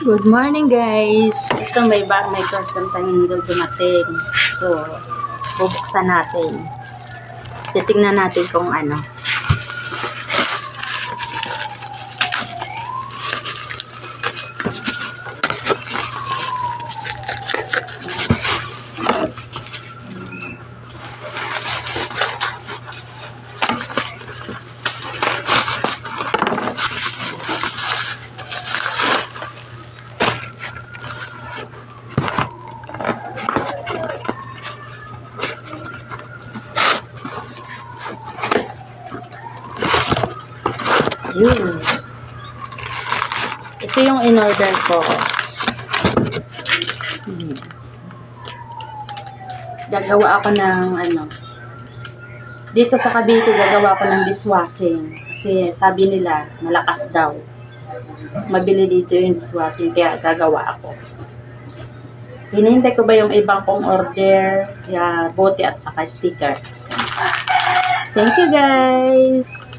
Good morning guys! Ito may person tayong dumating. So, bubuksan natin. Titingnan natin kung ano. Yun. Ito yung in-order ko. Gagawa ako ng ano. Dito sa Cavite, gagawa ako ng dishwashing. Kasi sabi nila, malakas daw. Mabili dito yung dishwashing, kaya gagawa ako. Hinihintay ko ba yung ibang kong order? Kaya bote at saka sticker. Thank you guys!